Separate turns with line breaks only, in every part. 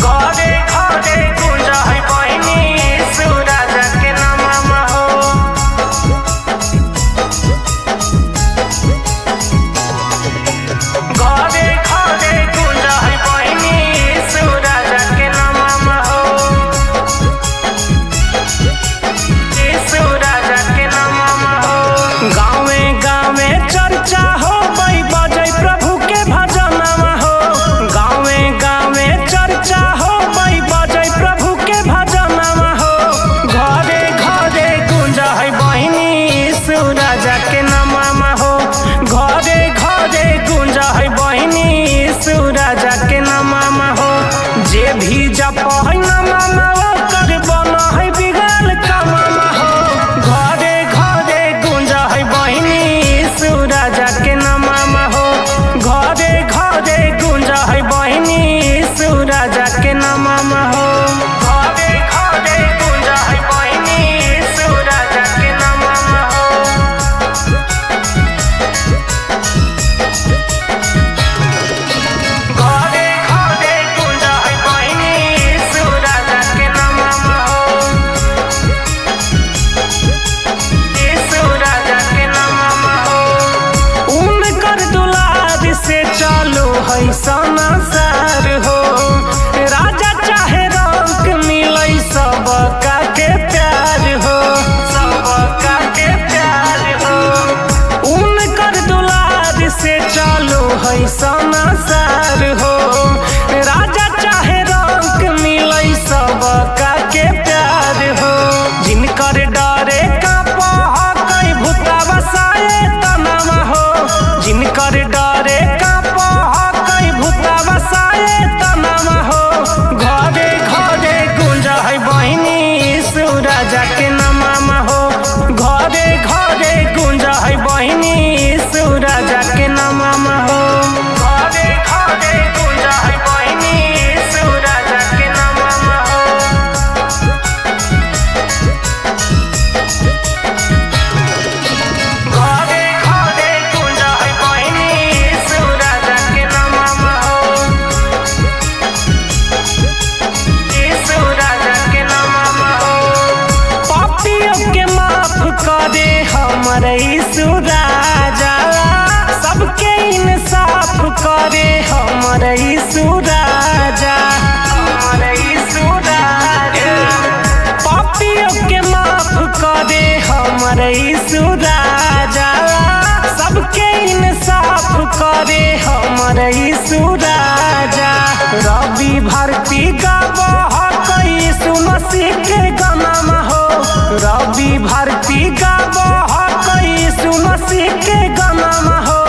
घरे घरे गुंजा है बहिनी सूरज के नामा हो। घरे घरे गुंजा है बहिनी सूरज के नामा हो। सूरज के नामा हो। गाँवे गाँवे चर्चा हो बई बजै प्रभु के भजनमा हो। गाँवे गाँवे चर्चा हो बई बजै प्रभु के भजनमा हो। घरे घरे गुंजा है बहिनी सूरज के नामा हो। घरे घरे गुंजा है बहिनी सूरज के नामा हो। जे भी जप है नामा ओकर बना है बिगड़ कमामा हो। घरे घरे गुंजा है बहिनी सूरज के नामा हो। घरे घरे गुंजा है बहिनी सूरज के नामा हो। घरे घरे गुंजा है बहिनी सूरज के नामा हो। घरे घरे गुंजा है बहिनी सूरज के नामा हो। सूरज के नामा हो। उनकर दुलार से चालू है संसार हो। राजा चाहे रंग मिलै सबका के प्यार हो। सबका के प्यार हो। उनकर दुलार से चालू है संसार हो। राजा चाहे रंग मिलै सबका के प्यार हो। जिनकर डरे कापा कई भूता बसाए तनामा हो। जिनकर डरे कापा कई भूता बसाए तनामा हो। घरे घरे गुंजा है बहिनी सूरज के नामा हो। घरे घरे गुंजा है बहिनी सूरज के नामा हो। घरे घरे गुंजा है बहिनी सूरज के नामा हो। घरे घरे गुंजा है बहिनी सूरज के नामा हो। सूरज के नामा हो। पापियों के माफ करे हमर सूरजा। सबके इंसाफ करे हमर सूरजा। हमर सूरजा। पापियों के माफ करे हमर सूरजा। सबके इंसाफ करे हमर सूरजा। रवि भारती गावह यीशु मसीह के गाना हो। रवि भारती गावह यीशु मसीह के गाना हो।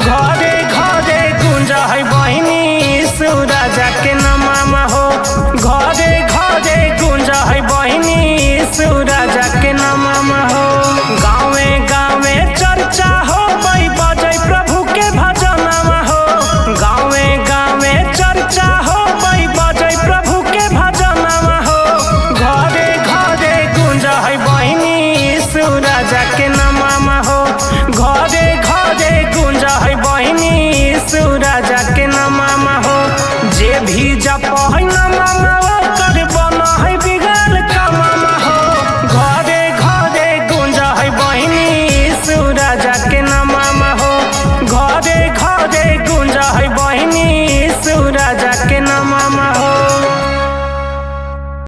घरे घरे गुंजा है बहिनी सूरज के नामा हो। घरे घरे गुंजा है बहिनी सूरज के नामा हो। गाँवे गाँवे चर्चा हो बई बजै प्रभु के भजनमा हो। गाँवे गाँवे चर्चा हो बई बजै प्रभु के भजनमा हो। घरे घरे गुंजा है बहिनी सूरज के नामा हो। घरे घरे गुंजा है बहिनी सूरज के नामा हो। जे भी जप है नामा